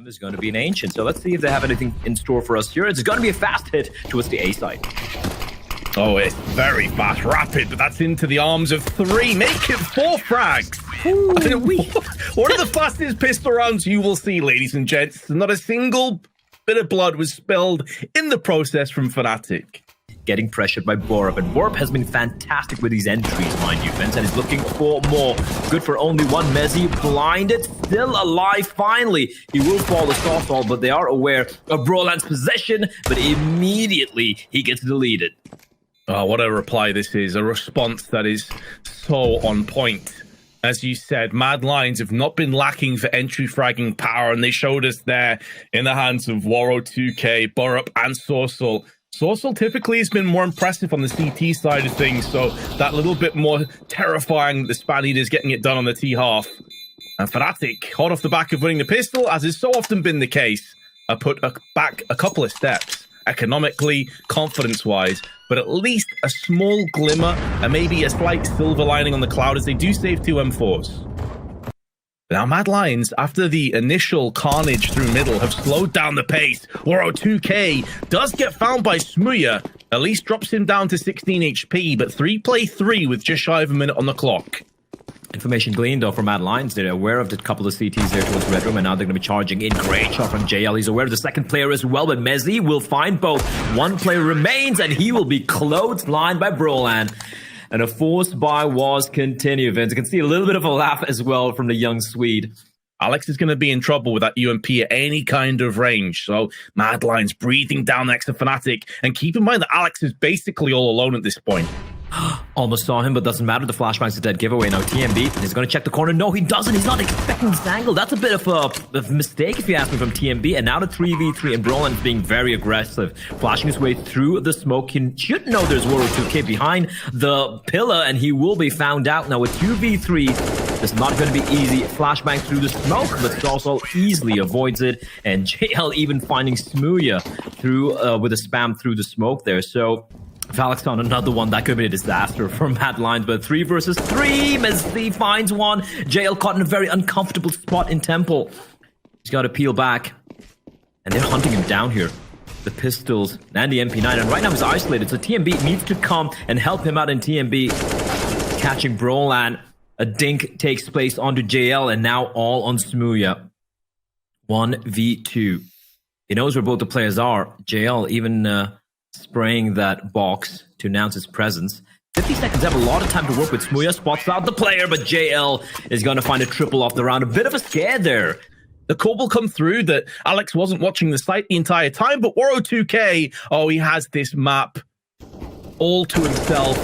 Is going to be an Ancient. So let's see if they have anything in store for us here. It's going to be a fast hit towards the A side. Oh, it's very fast, rapid, but that's into the arms of 3. Make it 4 frags. One of the fastest pistol rounds you will see, ladies and gents. Not a single bit of blood was spilled in the process from Fnatic. Getting pressured by Borup, and Borup has been fantastic with these entries, mind you, Vince, and is looking for more. Good for only one. Mezzi blinded, still alive. Finally, he will fall the softball, but they are aware of Broland's possession, but immediately he gets deleted. Oh, what a reply this is. A response that is so on point. As you said, Mad Lions have not been lacking for entry fragging power, and they showed us there in the hands of Waro 2K, Borup, and Sorcel. Sorcel typically has been more impressive on the CT side of things, so that little bit more terrifying, the Span Eaters getting it done on the T half. And Fnatic, hot off the back of winning the pistol, as has so often been the case, are put back a couple of steps, economically, confidence-wise, but at least a small glimmer and maybe a slight silver lining on the cloud as they do save 2 M4s. Now, Mad Lions, after the initial carnage through middle, have slowed down the pace. Waro 2K does get found by Smuya. At least drops him down to 16 HP, but 3play3 with just shy of a minute on the clock. Information gleaned, though, from Mad Lions. They're aware of the couple of CTs there towards Red Room, and now they're going to be charging in. Great shot from JL. He's aware of the second player as well, but Mezzi will find both. One player remains, and he will be clotheslined by Broland. And a forced buy was continued, Vince. You can see a little bit of a laugh as well from the young Swede. Alex is going to be in trouble with that UMP at any kind of range. So Mad Lions breathing down next to Fnatic. And keep in mind that Alex is basically all alone at this point. Almost saw him, but doesn't matter. The flashbang's a dead giveaway. Now TMB is going to check the corner. No, he doesn't. He's not expecting this angle. That's a bit of a mistake, if you ask me, from TMB. And now the 3v3, and Broland is being very aggressive, flashing his way through the smoke. He should know there's Waro 2K behind the pillar, and he will be found out. Now with 2v3, it's not going to be easy. Flashbang through the smoke, but Sorcel easily avoids it. And JL even finding Smuya through with a spam through the smoke there. So Valix on another one. That could be a disaster for Mad Lions, but 3 versus 3. Mezzi finds one. JL caught in a very uncomfortable spot in Temple. He's got to peel back, and they're hunting him down here. The pistols and the MP9, and right now he's isolated, so TMB needs to come and help him out in TMB. Catching Broland. A dink takes place onto JL, and now all on Smuya. 1v2. He knows where both the players are. JL even spraying that box to announce his presence. 50 seconds, have a lot of time to work with. Smuya spots out the player, but JL is going to find a triple off the round. A bit of a scare there. The call will come through that Alex wasn't watching the site the entire time, but Waro 2K, oh, he has this map all to himself.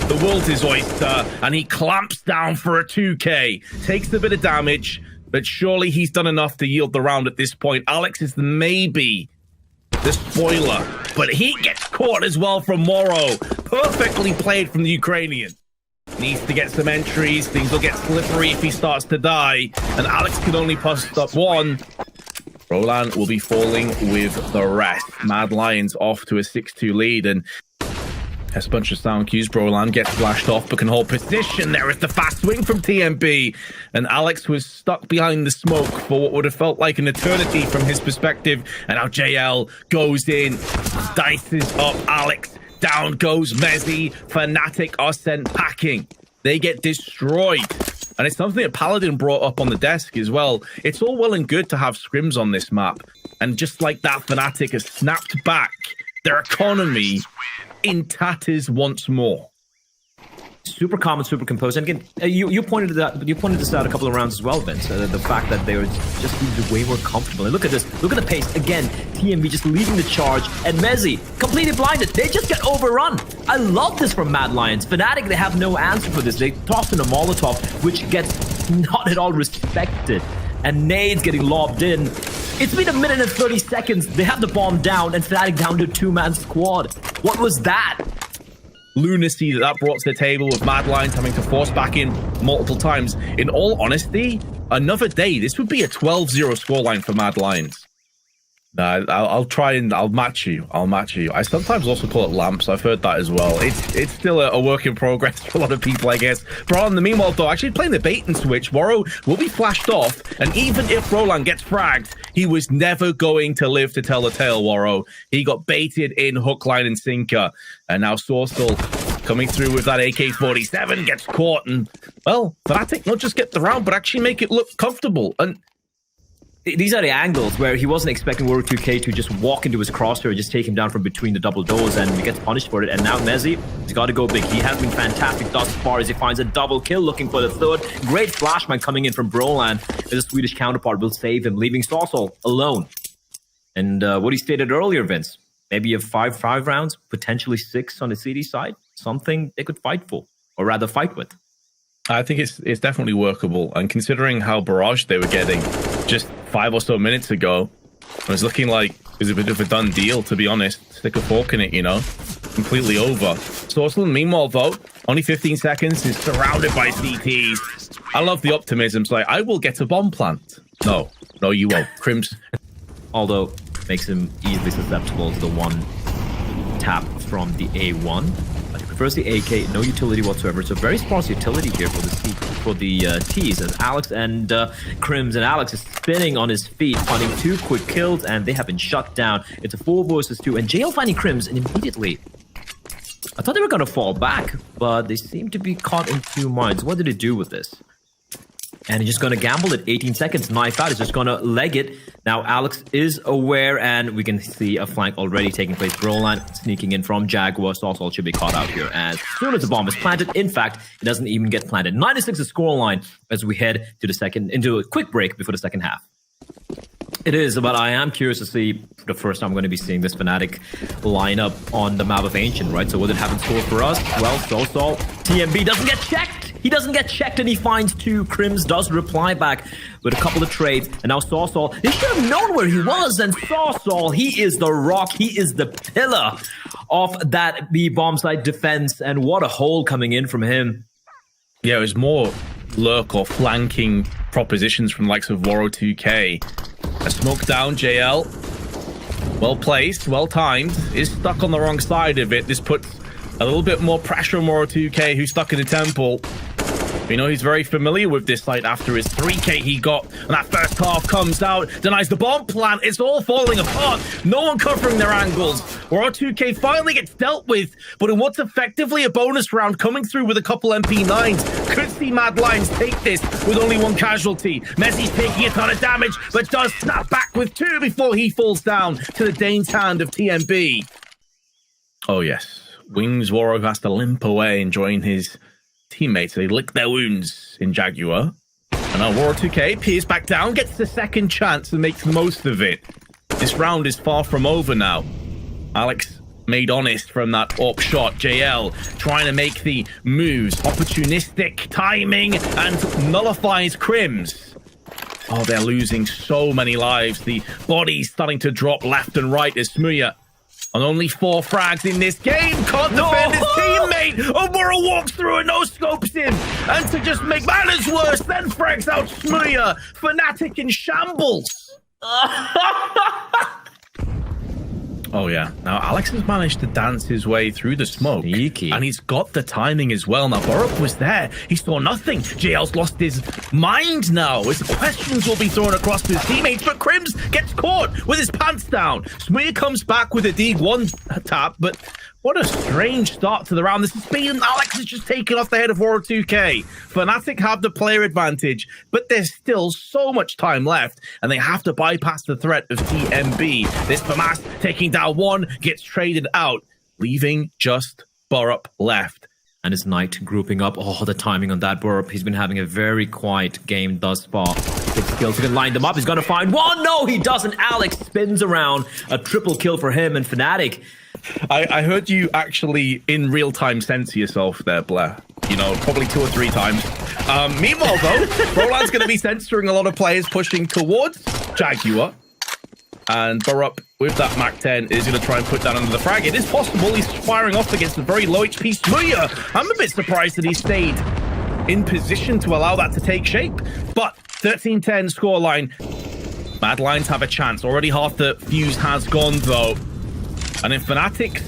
The world is oyster, and he clamps down for a 2K. Takes a bit of damage, but surely he's done enough to yield the round at this point. Alex is maybe the spoiler, but he gets caught as well from Waro. Perfectly played from the Ukrainian. Needs to get some entries. Things will get slippery if he starts to die, and Alex can only post up one. Roland will be falling with the rest. Mad Lions off to a 6-2 lead, and has a bunch of sound cues. Broland gets flashed off, but can hold position. There is the fast swing from TMB. And Alex was stuck behind the smoke for what would have felt like an eternity from his perspective. And now JL goes in, dices up Alex. Down goes Mezzi. Fnatic are sent packing. They get destroyed. And it's something that Paladin brought up on the desk as well. It's all well and good to have scrims on this map. And just like that, Fnatic has snapped back their economy in tatters once more. Super calm and super composed. And again, you pointed this out a couple of rounds as well, Vince. The fact that they were just way more comfortable. And look at this. Look at the pace. Again, TMB just leading the charge. And Mezzi, completely blinded. They just get overrun. I love this from Mad Lions. Fnatic, they have no answer for this. They toss in a Molotov, which gets not at all respected. And nades getting lobbed in. It's been 1 minute and 30 seconds. They have the bomb down, and Fnatic down to a 2-man squad. What was that? Lunacy that brought to the table with Mad Lions having to force back in multiple times. In all honesty, another day, this would be a 12-0 scoreline for Mad Lions. Nah, I'll try and I'll match you. I sometimes also call it lamps. I've heard that as well. It's still a work in progress for a lot of people, I guess. But in the meanwhile, though, actually playing the bait and switch, Woro will be flashed off. And even if Roland gets fragged, he was never going to live to tell the tale, Woro. He got baited in hook, line, and sinker. And now Sorstal coming through with that AK-47, gets caught. And, well, Fnatic not just get the round, but actually make it look comfortable. And these are the angles where he wasn't expecting World 2K to just walk into his crosshair, just take him down from between the double doors, and he gets punished for it. And now Mezzy, he's got to go big. He has been fantastic thus far as he finds a double kill, looking for the third. Great flashman coming in from Broland. His Swedish counterpart will save him, leaving Sorsal alone. And what he stated earlier, Vince, maybe a five rounds, potentially 6 on the CD side, something they could fight for, or rather fight with. I think it's definitely workable. And considering how barraged they were getting just 5 or so minutes ago, it was looking like it was a bit of a done deal, to be honest. Stick a fork in it, you know, completely over. Sorsal, meanwhile, though, only 15 seconds, is surrounded by CTs. I love the optimism. It's like, I will get a bomb plant. No, you won't. Crims. Although, makes him easily susceptible to the one tap from the A1. But he prefers the AK, no utility whatsoever. It's a very sparse utility here for the T's, as Alex and Crims, and Alex is spinning on his feet, finding 2 quick kills, and they have been shut down. It's a 4 versus 2, and JL finding Crims, and immediately, I thought they were going to fall back, but they seem to be caught in 2 minds. What did he do with this? And he's just going to gamble it. 18 seconds, knife out. He's just going to leg it. Now, Alex is aware, and we can see a flank already taking place. Broland sneaking in from Jaguar. Sorsal should be caught out here as soon as the bomb is planted. In fact, it doesn't even get planted. 9-6 is scoreline as we head to into a quick break before the second half. It is, but I am curious to see for the first time I'm going to be seeing this Fnatic lineup on the map of Ancient, right? So what did it have in store for us? Well, Sorsal, TMB doesn't get checked. He doesn't get checked, and he finds 2. Crims does reply back with a couple of trades, and now Sorsal, he should have known where he was, and Sorsal, he is the rock, he is the pillar of that B bomb site defense, and what a hole coming in from him. Yeah, it was more lurk or flanking propositions from the likes of Woro 2K. A smoke down, JL. Well placed, well timed. Is stuck on the wrong side of it. This puts a little bit more pressure on Woro 2K, who's stuck in the temple. We know he's very familiar with this site after his 3K he got. And that first half comes out, denies the bomb plant. It's all falling apart. No one covering their angles. Woro 2K finally gets dealt with, but in what's effectively a bonus round, coming through with a couple MP9s. Could see Mad Lions take this with only 1 casualty. Messi's taking a ton of damage, but does snap back with 2 before he falls down to the Dane's hand of TMB. Oh, yes. Wings Woro has to limp away and join his teammates. They lick their wounds in Jaguar. And now Woro 2K peers back down, gets the second chance and makes the most of it. This round is far from over now. Alex made honest from that AWP shot. JL trying to make the moves. Opportunistic timing and nullifies Crims. Oh, they're losing so many lives. The bodies starting to drop left and right as Smuya, on only 4 frags in this game, can't defend his teammate. Woro walks through and no-scopes him. And to just make matters worse, then frags out Smuya. Fnatic in shambles. Oh, yeah. Now, Alex has managed to dance his way through the smoke. Sneaky. And he's got the timing as well. Now, Borup was there. He saw nothing. JL's lost his mind now, as questions will be thrown across to his teammates. But Crims gets caught with his pants down. Smear comes back with a D1 tap, but what a strange start to the round. This is speed, and Alex is just taken off the head of Woro 2K. Fnatic have the player advantage, but there's still so much time left, and they have to bypass the threat of TMB. This Famas taking down 1, gets traded out, leaving just Borup left. And his Knight grouping up. Oh, the timing on that Borup. He's been having a very quiet game thus far. 6 kills. He can line them up. He's going to find 1. No, he doesn't. Alex spins around. A triple kill for him, and Fnatic. I heard you actually in real time censor yourself there, Blair. You know, probably 2 or 3 times. Meanwhile, though, Roland's going to be censoring a lot of players pushing towards Jaguar. And Borup, with that MAC-10, is going to try and put that under the frag. It is possible he's firing off against a very low HP Smuya. I'm a bit surprised that he stayed in position to allow that to take shape. But 13-10 scoreline. Mad Lions have a chance. Already half the fuse has gone, though. And in Fnatic's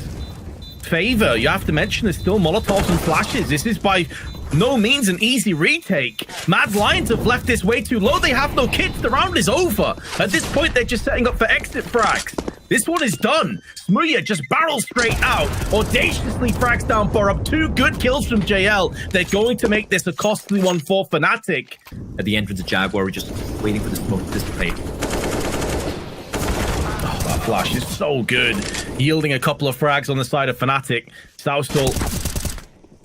favor, you have to mention there's still Molotovs and flashes. This is by no means an easy retake. Mad Lions have left this way too low. They have no kits. The round is over. At this point, they're just setting up for exit frags. This one is done. Smooya just barrels straight out, audaciously frags down Borup. 2 good kills from JL. They're going to make this a costly one for Fnatic. At the entrance of Jaguar, we're just waiting for the smoke to dissipate. Oh, that flash is so good. Yielding a couple of frags on the side of Fnatic. Southall,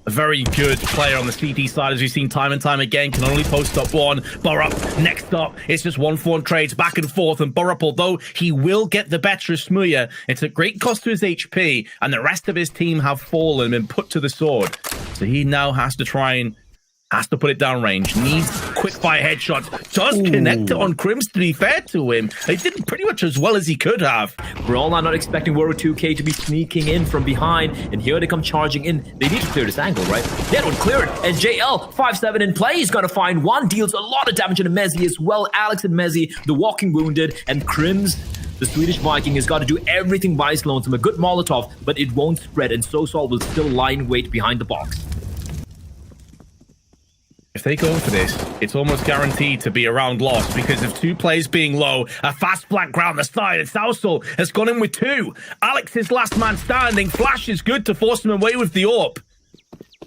a very good player on the CT side, as we've seen time and time again, can only post up one. Borup next up. It's just 1-for-1 trades back and forth. And Borup, although he will get the better of Smooya, it's at great cost to his HP. And the rest of his team have fallen and been put to the sword. So he now has to put it down range. Needs quick fire headshots. Does connect it on Crims, to be fair to him. He did pretty much as well as he could have. We're all not expecting World 2K to be sneaking in from behind. And here they come charging in. They need to clear this angle, right? They don't clear it. And JL, 5-7 in play. He's going to find one. Deals a lot of damage to Mezzi as well. Alex and Mezzi, the walking wounded. And Crims, the Swedish Viking, has got to do everything by his lonesome. A good Molotov, but it won't spread. And Sosol will still lie in wait behind the box. If they go for this, it's almost guaranteed to be a round loss because of 2 plays being low, a fast flank round the side, and Southall has gone in with 2. Alex is last man standing. Flash is good to force him away with the AWP.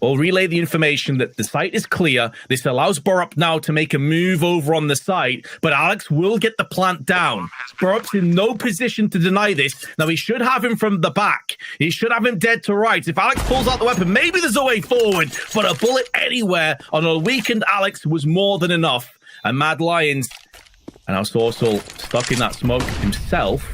We'll relay the information that the site is clear. This allows Borup now to make a move over on the site, but Alex will get the plant down. Borup's in no position to deny this. Now, he should have him from the back. He should have him dead to right. If Alex pulls out the weapon, maybe there's a way forward, but a bullet anywhere on a weakened Alex was more than enough. And Mad Lions, and now Sorsal stuck in that smoke himself,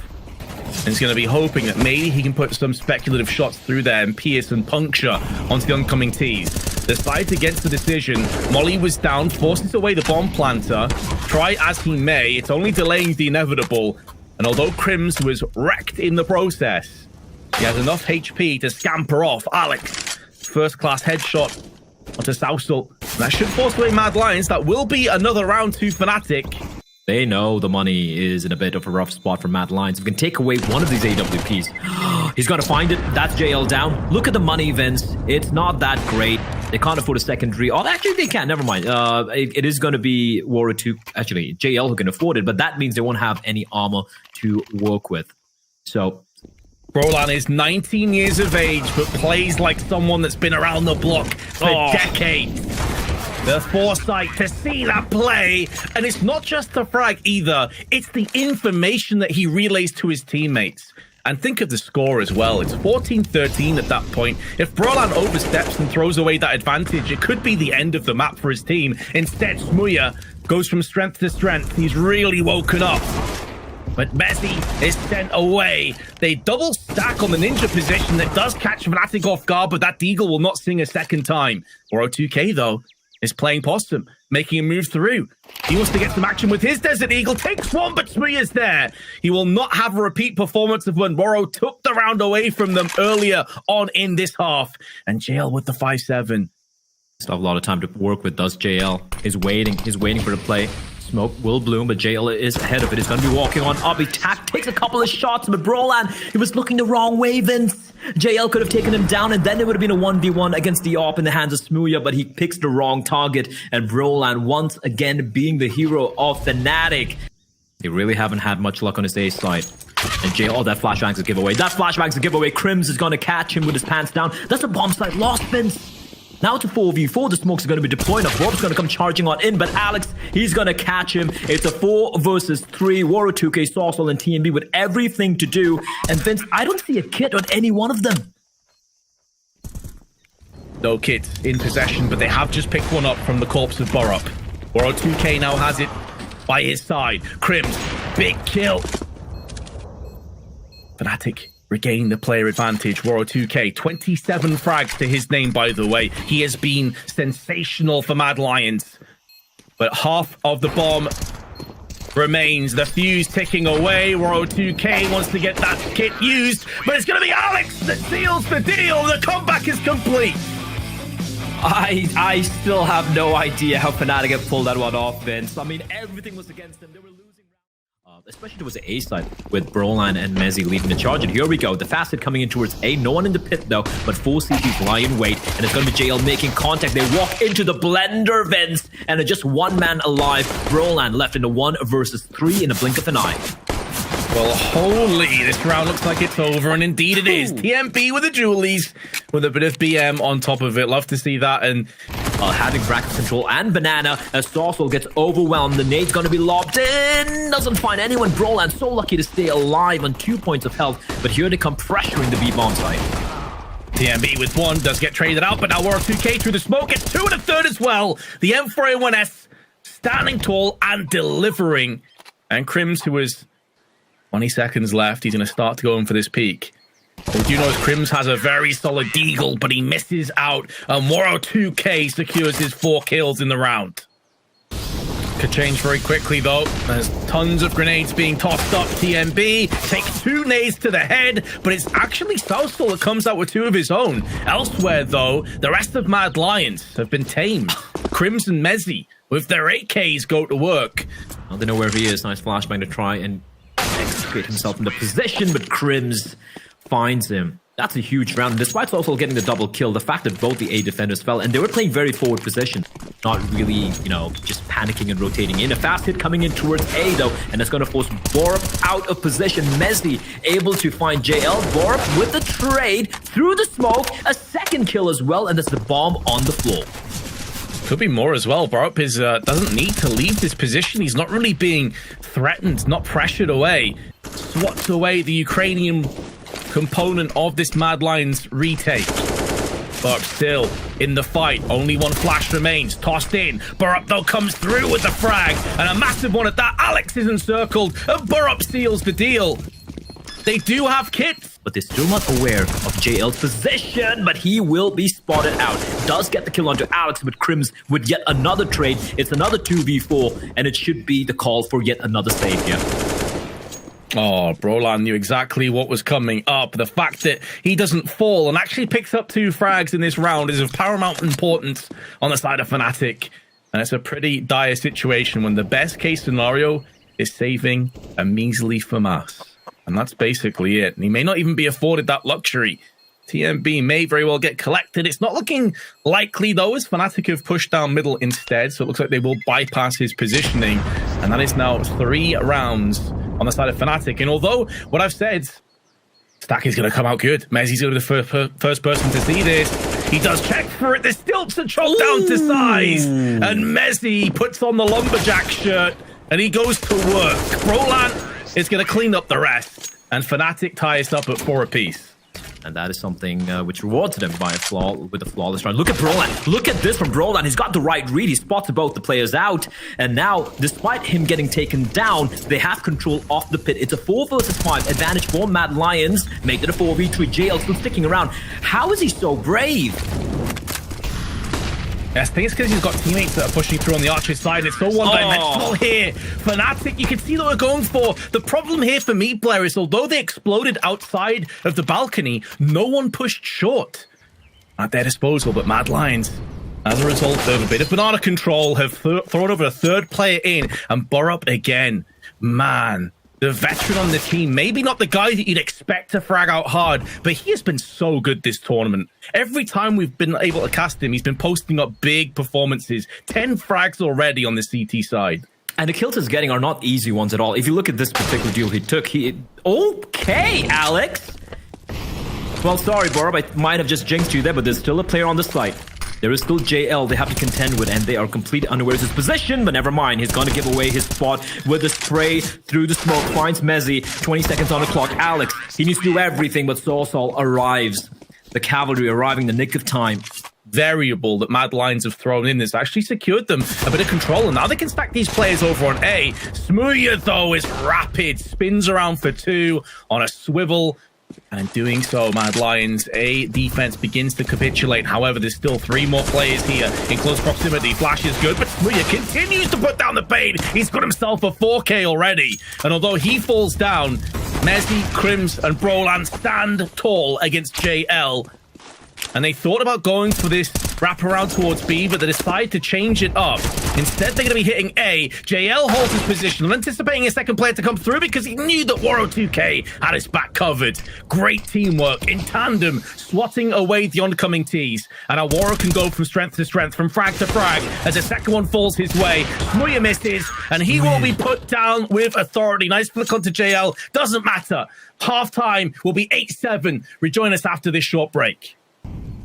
and he's going to be hoping that maybe he can put some speculative shots through there and pierce and puncture onto the oncoming T's. The side's against the decision. Molly was down, forces away the bomb planter. Try as he may, it's only delaying the inevitable. And although Crims was wrecked in the process, he has enough HP to scamper off. Alex, first-class headshot onto Southall. That should force away Mad Lions. That will be another round to Fnatic. They know the money is in a bit of a rough spot for Mad Lions. If we can take away one of these AWPs, he's going to find it. That's JL down. Look at the money, Vince. It's not that great. They can't afford a secondary. Oh, actually, they can. Never mind. It is going to be Warrior 2. Actually, JL who can afford it, but that means they won't have any armor to work with. So Brolan is 19 years of age, but plays like someone that's been around the block for decades. The foresight to see that play, and it's not just the frag either, it's the information that he relays to his teammates. And think of the score as well. It's 14-13 at that point. If Brolan oversteps and throws away that advantage, it could be the end of the map for his team. Instead, Smooya goes from strength to strength. He's really woken up. But Messi is sent away. They double stack on the ninja position that does catch Fnatic off guard, but that Deagle will not sing a second time. Or 2K, though, is playing possum, making a move through. He wants to get some action with his Desert Eagle. Takes one, but Smooya's there. He will not have a repeat performance of when Woro took the round away from them earlier on in this half. And JL with the 5-7. Still have a lot of time to work with, does JL. He's waiting for the play. Smoke will bloom, but JL is ahead of it. He's going to be walking on up. He takes a couple of shots, but Brolan, he was looking the wrong way, Vince. JL could have taken him down, and then it would have been a 1v1 against the AWP in the hands of Smooya, but he picks the wrong target, and Brolan, once again, being the hero of Fnatic. They really haven't had much luck on his A side. And JL, that flashbang's a giveaway. That flashbang's a giveaway. Crims is going to catch him with his pants down. That's a bomb site lost, Vince. Now to 4v4, the smokes are going to be deployed. Now Borup's going to come charging on in, but Alex, he's going to catch him. It's a 4 versus 3. Warrior 2K, Sorsal, and TMB with everything to do. And Vince, I don't see a kit on any one of them. No kit in possession, but they have just picked one up from the corpse of Borup. Warrior 2K now has it by his side. Crims, big kill. Fnatic regain the player advantage. Warrior 2K, 27 frags to his name, by the way. He has been sensational for Mad Lions. But half of the bomb remains. The fuse ticking away. Warrior 2K wants to get that kit used, but it's going to be Alex that seals the deal. The comeback is complete. I still have no idea how Fnatic have pulled that one off, Vince. I mean, everything was against them. They were losing. especially towards the A side with Brolan and Mezzi leading the charge. And here we go. The Facet coming in towards A. No one in the pit though, but 4 CTs lie in wait. And it's going to be JL making contact. They walk into the blender vents and just one man alive. Brolan left in a 1 versus 3 in a blink of an eye. Well, holy, this round looks like it's over, and indeed it is. TMB with the Julies, with a bit of BM on top of it. Love to see that, and having bracket control and banana as Saucel gets overwhelmed. The nade's gonna be lobbed in, doesn't find anyone. Brolan so lucky to stay alive on 2 points of health, but here they come pressuring the B-bomb site. TMB with 1 does get traded out, but now Waro2k through the smoke gets 2 and a third as well. The M4A1S standing tall and delivering, and Crims, who was 20 seconds left. He's going to start to go in for this peak. What you know is Crims has a very solid deagle, but he misses out. And Waro2k secures his 4 kills in the round. Could change very quickly, though. There's tons of grenades being tossed up. TMB takes 2 nades to the head, but it's actually Saucel that comes out with 2 of his own. Elsewhere, though, the rest of Mad Lions have been tamed. Crims and Mezzi, with their 8Ks, go to work. Well, they know where he is. Nice flashbang to try and execute himself in the position, but Crims finds him. That's a huge round. Despite also getting the double kill, the fact that both the A defenders fell, and they were playing very forward position, not really, just panicking and rotating in. A fast hit coming in towards A, though, and it's going to force Borup out of position. Mezzi able to find JL. Borup with the trade through the smoke. A second kill as well, and that's the bomb on the floor. Could be more as well. Borup doesn't need to leave this position. He's not really being threatened, not pressured away. Swats away the Ukrainian component of this Mad Lions retake. But still in the fight, only 1 flash remains. Tossed in. Borup though comes through with the frag, and a massive one at that. Alex is encircled, and Borup seals the deal. They do have kits, but they're still not aware of JL's position, but he will be spotted out. Does get the kill onto Alex, but Crims with yet another trade. It's another 2v4, and it should be the call for yet another save here. Oh, Brolan knew exactly what was coming up. The fact that he doesn't fall and actually picks up 2 frags in this round is of paramount importance on the side of Fnatic. And it's a pretty dire situation when the best case scenario is saving a measly FAMAS. And that's basically it. And he may not even be afforded that luxury. TMB may very well get collected. It's not looking likely, though, as Fnatic have pushed down middle instead. So it looks like they will bypass his positioning. And that is now 3 rounds on the side of Fnatic. And although what I've said, Stack is going to come out good. Mezzi's going to be the first person to see this. He does check for it. The stilts are choked down to size. And Mezzi puts on the lumberjack shirt and he goes to work. Brolan is going to clean up the rest. And Fnatic ties up at 4 apiece. And that is something which rewards them by a flawless run. Look at Brolan. Look at this from Brolan. He's got the right read. He spotted both the players out. And now, despite him getting taken down, they have control of the pit. It's a 4 versus 5 advantage for Mad Lions. Make it a 4v3. JL still sticking around. How is he so brave? Yes, I think it's because he's got teammates that are pushing through on the Archer side. It's so one-dimensional here. Fnatic, you can see what we're going for. The problem here for me, Blair, is although they exploded outside of the balcony, no one pushed short at their disposal. But Mad Lions, as a result of a bit of banana control, have thrown over a 3rd player in. And Borup again. Man, the veteran on the team, maybe not the guy that you'd expect to frag out hard, but he has been so good this tournament. Every time we've been able to cast him, he's been posting up big performances. 10 frags already on the CT side. And the kills he's getting are not easy ones at all. If you look at this particular deal he took, okay, Alex. Well, sorry, Borup, I might have just jinxed you there, but there's still a player on the site. There is still JL they have to contend with, and they are completely unaware of his position, but never mind. He's going to give away his spot with the spray through the smoke. Finds Mezzi, 20 seconds on the clock. Alex, he needs to do everything, but Saucel arrives. The cavalry arriving in the nick of time. Variable that Mad Lions have thrown in has actually secured them a bit of control, and now they can stack these players over on A. Smooya, though, is rapid. Spins around for 2 on a swivel. And in doing so, Mad Lions, A defense begins to capitulate. However, there's still 3 more players here in close proximity. Flash is good, but Smooya continues to put down the pain. He's got himself a 4K already. And although he falls down, Mezzi, Crims, and Brolan stand tall against JL. And they thought about going for this wraparound towards B, but they decided to change it up. Instead, they're going to be hitting A. JL holds his position, anticipating a second player to come through because he knew that Waro2K had his back covered. Great teamwork in tandem, swatting away the oncoming T's. And now Waro can go from strength to strength, from frag to frag, as the second one falls his way. Smooya misses, and he will be put down with authority. Nice flick onto JL. Doesn't matter. Half-time will be 8-7. Rejoin us after this short break.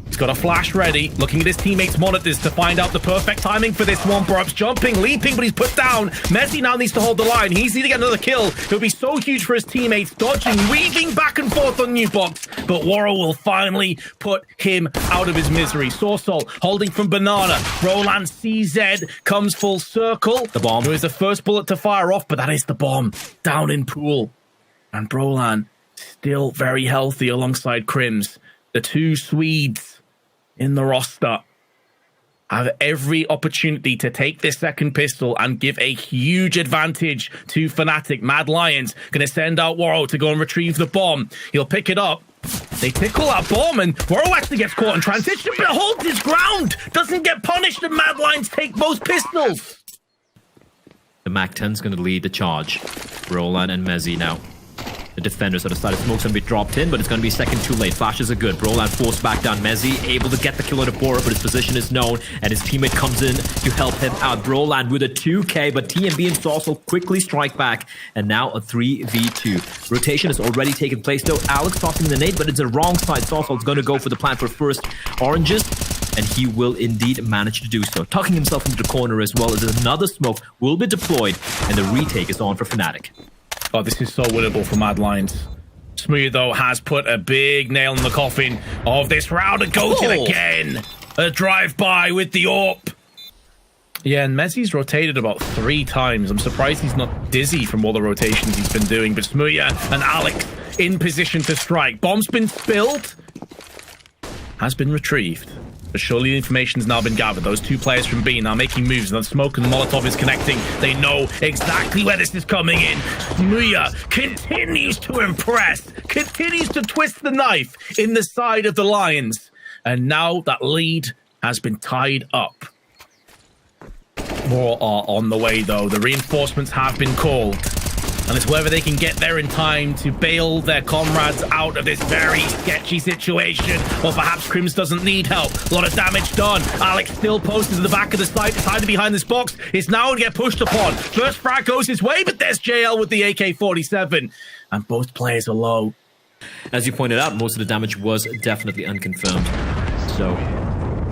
He's got a flash ready, looking at his teammates' monitors to find out the perfect timing for this one. Brubs jumping, leaping, but he's put down. Messi now needs to hold the line. He's needing to get another kill. It'll be so huge for his teammates, dodging, weaving back and forth on new box. But Waro will finally put him out of his misery. Sorsol holding from Banana. Roland CZ comes full circle. The bomb. It was the first bullet to fire off, but that is the bomb. Down in pool. And Brolan still very healthy alongside Crims. The two Swedes in the roster have every opportunity to take this second pistol and give a huge advantage to Fnatic. Mad Lions going to send out Waro to go and retrieve the bomb. He'll pick it up. They tickle that bomb, and Waro actually gets caught in transition, but holds his ground. Doesn't get punished, and Mad Lions take both pistols. The MAC-10's going to lead the charge. Roland and Mezzi now. The defenders at the side of smoke's going to be dropped in, but it's going to be a second too late. Flashes are good. Roland forced back down. Mezzi able to get the kill on the Bora, but his position is known, and his teammate comes in to help him out. Roland with a 2K, but TMB and Sorsol quickly strike back, and now a 3v2. Rotation has already taken place, though. Alex tossing the nade, but it's the wrong side. Sorsol's going to go for the plan for first oranges, and he will indeed manage to do so. Tucking himself into the corner as well, as another smoke will be deployed, and the retake is on for Fnatic. Oh, this is so winnable for Mad Lions. Smooya, though, has put a big nail in the coffin of this round and goes in again. A drive-by with the AWP. Yeah, and Messi's rotated about 3 times. I'm surprised he's not dizzy from all the rotations he's been doing. But Smooya and Alex in position to strike. Bomb's been spilled. Has been retrieved. But surely the information's now been gathered. Those two players from B now making moves. And the smoke and Molotov is connecting. They know exactly where this is coming in. Smooya continues to impress. Continues to twist the knife in the side of the Lions. And now that lead has been tied up. More are on the way, though. The reinforcements have been called. And it's whether they can get there in time to bail their comrades out of this very sketchy situation. Or perhaps Crims doesn't need help. A lot of damage done. Alex still posted to the back of the site. It's hiding behind this box. It's now going to get pushed upon. First frag goes his way, but there's JL with the AK-47. And both players are low. As you pointed out, most of the damage was definitely unconfirmed. So,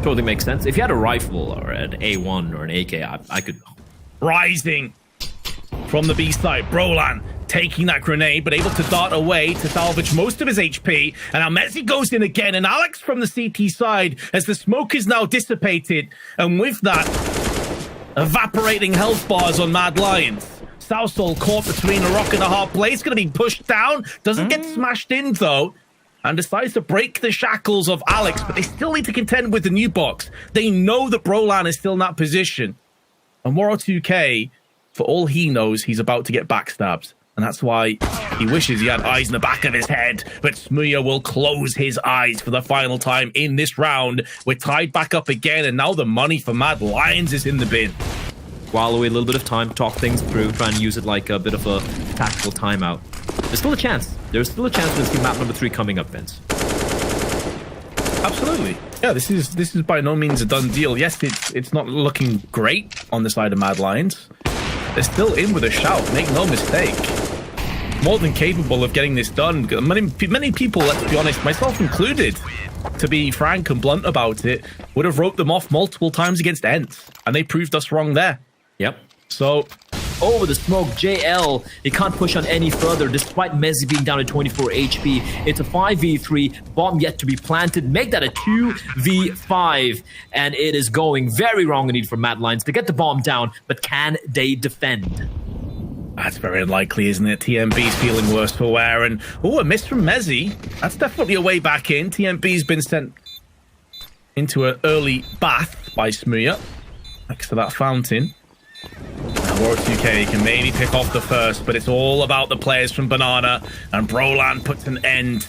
totally makes sense. If you had a rifle or an A1 or an AK, I could... Rising from the B side, Brolan taking that grenade, but able to dart away to salvage most of his HP. And now Messi goes in again, and Alex from the CT side, as the smoke is now dissipated. And with that, evaporating health bars on Mad Lions. Sorsol caught between a rock and a hard place, going to be pushed down. Doesn't get smashed in, though. And decides to break the shackles of Alex, but they still need to contend with the new box. They know that Brolan is still in that position. And Waro2K, for all he knows, he's about to get backstabbed. And that's why he wishes he had eyes in the back of his head. But Smooya will close his eyes for the final time in this round. We're tied back up again, and now the money for Mad Lions is in the bin. While away a little bit of time, talk things through, try and use it like a bit of a tactical timeout. There's still a chance. There's still a chance to see map number 3 coming up, Vince. Absolutely. Yeah, this is by no means a done deal. Yes, it's not looking great on the side of Mad Lions. They're still in with a shout, make no mistake. More than capable of getting this done. Many people, let's be honest, myself included, to be frank and blunt about it, would have wrote them off multiple times against Ents. And they proved us wrong there. Yep. So, over the smoke, JL, he can't push on any further despite Mezzi being down to 24 HP. It's a 5v3, bomb yet to be planted. Make that a 2v5, and it is going very wrong indeed for Mad Lions to get the bomb down, but can they defend? That's very unlikely, isn't it? TMB's feeling worse for wear, and a miss from Mezzi. That's definitely a way back in. TMB's been sent into an early bath by Smooya next to that fountain. Waro2K can maybe pick off the first, but it's all about the players from Banana, and Brolan puts an end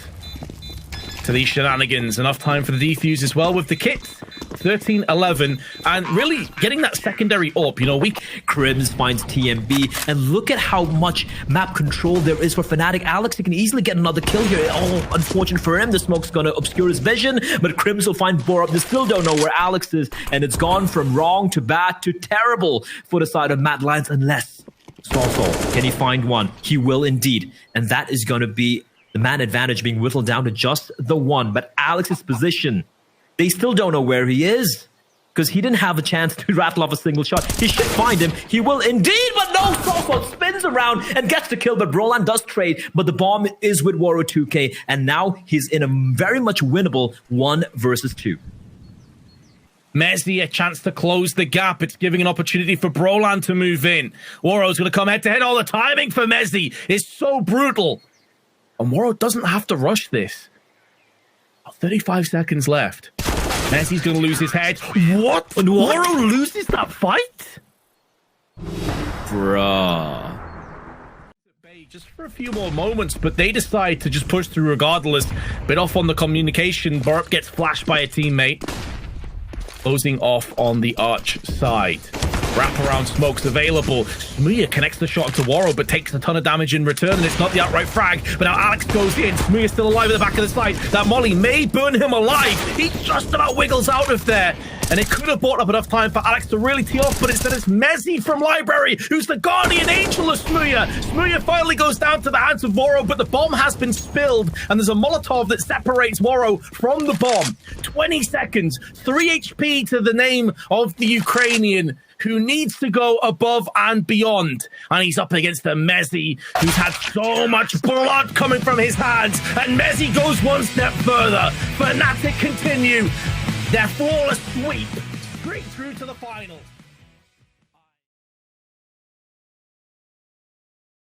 to these shenanigans. Enough time for the defuse as well with the kit. 13-11, and really getting that secondary up, you know, Crims finds TMB, and look at how much map control there is for Fnatic. Alex, he can easily get another kill here. Oh, unfortunate for him, the smoke's gonna obscure his vision, but Crims will find Borup. They still don't know where Alex is, and it's gone from wrong to bad to terrible for the side of Mad Lions, unless Soulful, can he find one? He will indeed, and that is gonna be the man advantage being whittled down to just the one. But Alex's position, they still don't know where he is, because he didn't have a chance to rattle off a single shot. He should find him. He will indeed, but no, Soulful spins around and gets the kill, but Brolan does trade, but the bomb is with Woro2k, and now he's in a very much winnable 1 versus 2. Mezzi, a chance to close the gap. It's giving an opportunity for Brolan to move in. Woro's going to come head-to-head. All the timing for Mezzi is so brutal. And Woro doesn't have to rush this. 35 seconds left. Mezzi's going to lose his head. What? And Woro loses that fight? Bruh. Just for a few more moments, but they decide to just push through regardless. Bit off on the communication. Borup gets flashed by a teammate. Closing off on the arch side. Wraparound smokes available. Smooya connects the shot to Woro, but takes a ton of damage in return, and it's not the outright frag. But now Alex goes in. Smooya's still alive at the back of the side. That molly may burn him alive. He just about wiggles out of there. And it could have bought up enough time for Alex to really tee off, but instead it's Mezzi from Library, who's the guardian angel of Smooya. Smooya finally goes down to the hands of Woro, but the bomb has been spilled, and there's a Molotov that separates Woro from the bomb. 20 seconds, 3 HP to the name of the Ukrainian, who needs to go above and beyond. And he's up against the Mezzi, who's had so much blood coming from his hands. And Mezzi goes one step further. Fnatic continue their flawless sweep straight through to the finals.